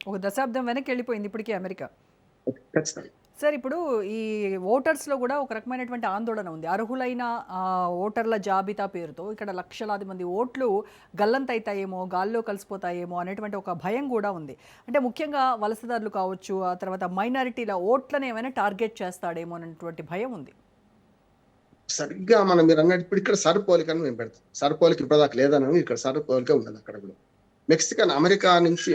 ఒక దశాబ్దం వెనక్కి వెళ్ళిపోయింది ఇప్పటికే అమెరికా. ఖచ్చితంగా. సార్ ఇప్పుడు ఈ ఓటర్స్‌లో గూడా ఒక రకమైనటువంటి ఆందోళన ఉంది. అర్హులైన ఓటర్ల జాబితా పేరుతో ఇక్కడ లక్షలాది మంది ఓట్లు గల్లంతైతాయేమో, గాల్లో కలిసిపోతాయేమో అనేటువంటి ఒక భయం గూడా ఉంది. అంటే ముఖ్యంగా వలసదారులు కావచ్చు, ఆ తర్వాత మైనారిటీల ఓట్లను ఏమైనా టార్గెట్ చేస్తాడేమో అనేటువంటి భయం ఉంది. సరిగ్గా మీరన్నట్టు ఇప్పుడు ఇక్కడ సరిపోలిక అని మేము పెడతాం. సరిపోలిక ఇప్పటిదాకా లేదనను, ఇక్కడ సరిపోలిక ఉన్నది అక్కడ కూడా. అమెరికా నుంచి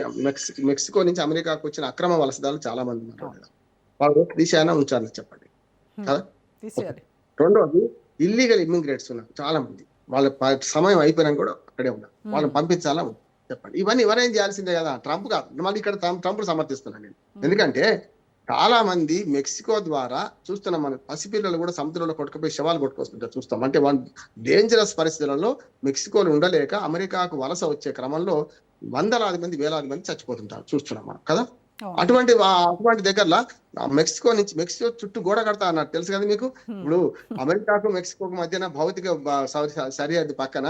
మెక్సికో నుంచి అమెరికాకు వచ్చిన అక్రమ వలసదారులు చాలా మంది ఉన్నారు అవును. కదా! వాళ్ళ ఓట్లు తీసేయనా ఉంచాలని చెప్పండి. హ్మ్. కదా! ఒకటి. తీసేయాలి. రెండోది ఇల్లీగల్ ఇమ్మిగ్రేట్స్ ఉన్నారు చాలా మంది. వాళ్ళ సమయం అయిపోయినాక కూడా అక్కడే ఉన్నారు. హ్మ్. వాళ్ళని పంపించాలా వద్దా? చెప్పండి. ఇవన్నీ ఎవరైనా చేయాల్సిందే కదా! ట్రంప్ కాదు. మళ్ళీ ఇక్కడ ట్రంప్‌ని సమర్థిస్తున్నాను నేను. హ్మ్. ఎందుకంటే చాలా మంది మెక్సికో ద్వారా చూస్తున్నాం మనం. పసిపిల్లలు కూడా సముద్రంలో కొట్టుకుపోయి శవాలు కొట్టుకొస్తుంటారు చూస్తాం. అంటే వాళ్ళు డేంజరస్ పరిస్థితులలో మెక్సికోలో ఉండలేక అమెరికాకు వలస వచ్చే క్రమంలో వందలాది మంది, వేలాది మంది చచ్చిపోతుంటారు చూస్తున్నాం మనం కదా! అవును. అటువంటి దగ్గరలో మెక్సికో చుట్టూ గోడ కడతా అన్నారు తెలుసు కదా మీకు? హ్మ్. ఇప్పుడు అమెరికాకు, మెక్సికోకు మధ్యన భౌతిక సరిహద్దు పక్కన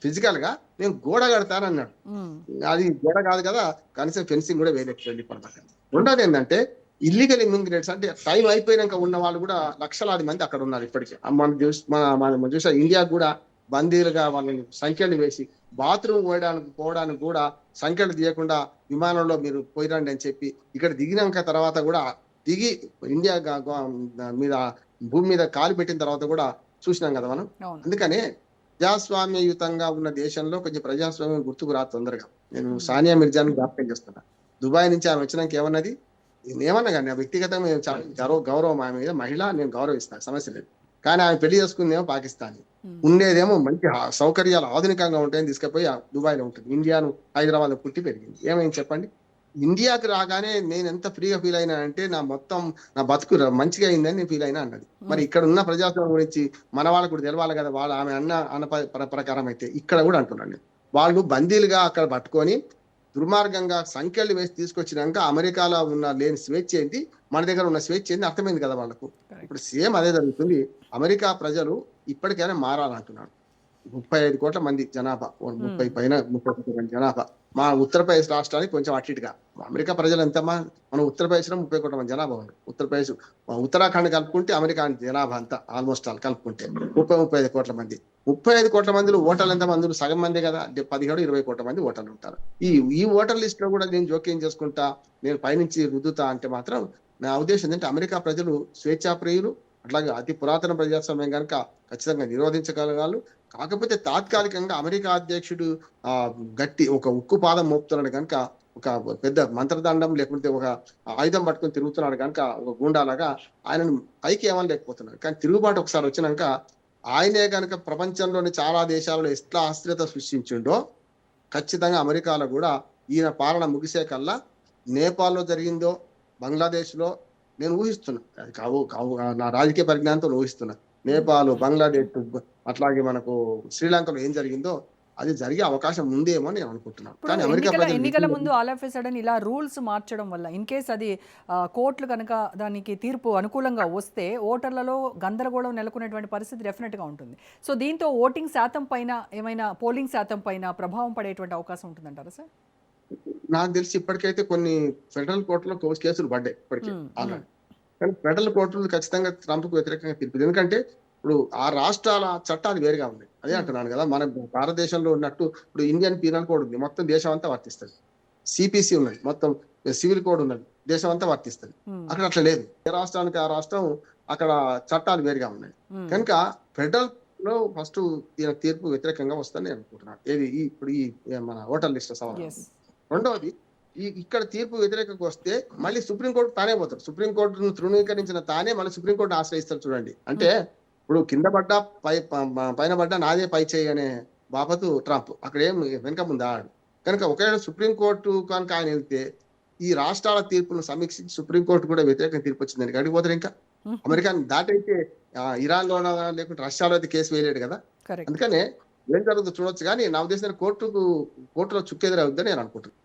ఫిజికల్‌గా నేను గోడ కడతానన్నాడు. హ్మ్. అది గోడ కాదు కదా! కనీసం ఫెన్సింగ్ కూడా వేయలేకపోయింది ఇప్పటిదాకా. రెండోదేందంటే ఇల్లీగల్ ఇమ్మిగ్రేట్స్ అంటే టైం అయిపోయినాక ఉన్న వాళ్ళు కూడా లక్షలాది మంది అక్కడ ఉన్నారు ఇప్పటికి. మనం మనం చూసా ఇండియాకు కూడా బందీలుగా వాళ్ళని సంఖ్యలు వేసి బాత్రూమ్ పోవడానికి కూడా సంఖ్యలు తీయకుండా విమానంలో మీరు పోయిరండి అని చెప్పి ఇక్కడ దిగినాక తర్వాత కూడా దిగి ఇండియా మీద భూమి మీద కాలు పెట్టిన తర్వాత కూడా చూసినాం కదా మనం. అవును. అందుకనే ప్రజాస్వామ్యయుతంగా ఉన్న దేశంలో కొంచెం ప్రజాస్వామ్యం గుర్తుకు రాదు తొందరగా. నేను హ్మ్. సానియా మిర్జాని జ్ఞాపకం చేస్తున్నా. దుబాయ్ నుంచి ఆమె వచ్చినాక ఏమన్నది? నేనేమన్నా గాని నా వ్యక్తిగతంగా నేను చాలా గౌరవం ఆమె మీద మహిళ, నేను గౌరవిస్తాను సమస్య లేదు. కానీ ఆమె పెళ్లి చేసుకుందేమో పాకిస్తానీ. హ్మ్. ఉండేదేమో మంచి సౌకర్యాలు ఆధునికంగా ఉంటాయని తీసుకుపోయి దుబాయ్‌లో ఉంటుంది. ఇండియాను హైదరాబాద్‌లో పుట్టి పెరిగింది. ఏమైంది చెప్పండి? ఇండియాకి రాగానే నేనెంత ఫ్రీగా ఫీల్ అయినానంటే నా బతుకు మంచిగా అయిందని నేను ఫీల్ అయినా అన్నది. మరి హ్మ్. ఇక్కడ ఉన్న ప్రజాస్వామ్యం గురించి మన వాళ్ళకి కూడా తెలవాలి కదా! ఆమె అన్న ప్రకారం అయితే ఇక్కడ కూడా అంటున్నాను నేను. వాళ్ళు బందీలుగా అక్కడ పట్టుకొని దుర్మార్గంగా సంకెళ్ళు వేసి తీసుకొచ్చినాక అమెరికాలో లేని స్వేచ్ఛ ఏంటి, మన దగ్గర ఉన్న స్వేచ్ఛ ఏంది అర్థమైంది కదా వాళ్ళకు. ఇప్పుడు కరెక్ట్. సేమ్ అదే జరుగుతుంది. అమెరికా ప్రజలు ఇప్పటికైనా మారాలంటున్నాను. 35,00,00,000 మంది జనాభా. హ్మ్. 30 మంది జనాభా. మా ఉత్తరప్రదేశ్ రాష్ట్రానికి కొంచెం అటు ఇటుగా. అమెరికా ప్రజలు ఎంతమ్మా? మన ఉత్తరప్రదేశ్‌లో 30,00,00,000 మంది జనాభా ఉంది. ఉత్తరాఖండ్ కలుపుకుంటే అమెరికా జనాభా అంతా ఆల్‌మోస్ట్ ఆల్ కలుపుకుంటే 35,00,00,000 మంది. 35,00,00,000 మందిలో ఓటర్లు ఎంతమంది? సగం మందే కదా! 17, 20,00,00,000 మంది ఓటర్లు ఉంటారు. ఈ హ్మ్. ఈ ఓటర్ లిస్ట్‌లో కూడా నేను జోక్యం చేసుకుంటా, నేను పైనుంచి రుద్దుతా అంటే మాత్రం నా ఉద్దేశం ఏంటంటే అమెరికా ప్రజలు స్వేచ్ఛాప్రియులు. అట్లాగే అతి పురాతన ప్రజాస్వామ్యం గనుక ఖచ్చితంగా నిరోధించగలగాలి. కాకపోతే తాత్కాలికంగా అమెరికా అధ్యక్షుడు ఒక ఉక్కు పాదం మోపుతున్నాడు గనుక, ఒక పెద్ద మంత్రదండం లేకుంటే ఒక ఆయుధం పట్టుకొని తిరుగుతున్నాడు గనుక, ఒక గూండాలాగా ఆయనను పైకి ఏమనలేకపోతున్నాడు. కానీ తిరుగుబాటు ఒకసారి వచ్చినంక, ఆయనే గనుక ప్రపంచంలోని చాలా దేశాలలో ఎట్లా అస్థిరత సృష్టించిండో, ఖచ్చితంగా అమెరికాలో గూడా ఈయన పాలన ముగిసే కల్లా నేపాల్‌లో జరిగిందో, బంగ్లాదేశ్‌లో నేను ఊహిస్తున్నా. అది కావు కావు నా రాజకీయ పరిజ్ఞానంతో ఊహిస్తున్నా. హ్మ్. నేపాల్, బంగ్లాదేశ్ అట్లాగే మనకు శ్రీలంకలో ఏం జరిగిందో అది జరిగే అవకాశం ఉందేమో అని నేను అనుకుంటున్నాను. ఇప్పుడు కానీ అమెరికా ఎన్నికల ప్రజలు ఎన్నికల విజ్ఞులు. ముందు ఆల్ ఆఫ్ ఎ సడెన్ ఇలా రూల్స్ మార్చడం వల్ల ఇన్ కేస్ అది కోర్టులు కనుక దానికి తీర్పు అనుకూలంగా వస్తే ఓటర్లలో గందరగోళం నెలకొనేటువంటి పరిస్థితి డెఫినెట్‌గా ఉంటుంది. సో దీంతో ఓటింగ్ శాతం పైన ఏమైనా పోలింగ్ శాతం పైన ప్రభావం పడేటువంటి అవకాశం ఉంటుందంటారా సార్? నాకు తెలిసి ఇప్పటికైతే కొన్ని ఫెడరల్ కోర్టులో కేసులు పడ్డాయి ఇప్పటికే హ్మ్. హ్మ్. ఆల్రెడీ. కానీ ఫెడరల్ కోర్టులు ఖచ్చితంగా ట్రంప్‌కు వ్యతిరేకంగా తీర్పు. ఎందుకంటే ఇప్పుడు ఆ రాష్ట్రాల చట్టాలు వేరుగా ఉన్నాయి. అదే హ్మ్. అంటున్నాను కదా! మన భారతదేశంలో ఉన్నట్టు ఇప్పుడు ఇండియన్ పీనల్ కోడ్ ఉంది. మొత్తం దేశం అంతా వర్తిస్తది. సిపిసి ఉన్నది. మొత్తం సివిల్ కోడ్ ఉన్నది. దేశం అంతా వర్తిస్తది. హ్మ్. అక్కడ అట్లా లేదు. ఏ రాష్ట్రానికి ఆ రాష్ట్రం అక్కడ చట్టాలు వేరుగా ఉన్నాయి. హ్మ్. కనుక ఫెడరల్‌లో ఫస్ట్ ఈయన తీర్పు వ్యతిరేకంగా వస్తదని నేను అనుకుంటున్నాను. ఇప్పుడు మన ఓటర్ లిస్ట్ సవరణ. యెస్. రెండవది ఇక్కడ తీర్పు వ్యతిరేకంగా వస్తే మళ్ళీ సుప్రీం కోర్ట్ తానే పోతాడు. సుప్రీం కోర్టును తృణీకరించిన తానే మళ్ళీ సుప్రీం కోర్ట్‌ని ఆశ్రయిస్తాడు చూడండి. అంటే హ్మ్. ఇప్పుడు కింద పడ్డా పైన పడ్డా నాదే పై చేయి అనే బాపతు ట్రంప్. అక్కడేం వెనక ముందు ఆడడు. కనుక ఒకవేళ సుప్రీం కోర్టు కనుక ఆయన ఎళ్తే ఈ రాష్ట్రాల తీర్పును సమీక్షించి సుప్రీం కోర్ట్ కూడా వ్యతిరేకంగా తీర్పు వచ్చిందని ఎక్కడికి పోతారు ఇంకా? హ్మ్. అమెరికాని దాటైతే ఇరాన్‌లోనో లేకుంటే రష్యాలో అయితే కేసు వేయలేడు కదా! కరెక్ట్. అందుకనే ఏం జరుగుతుందో చూడొచ్చు గానీ నా ఉద్దేశంలో కోర్టులో చుక్కెదురవుద్దని నేను అనుకుంటున్నాను.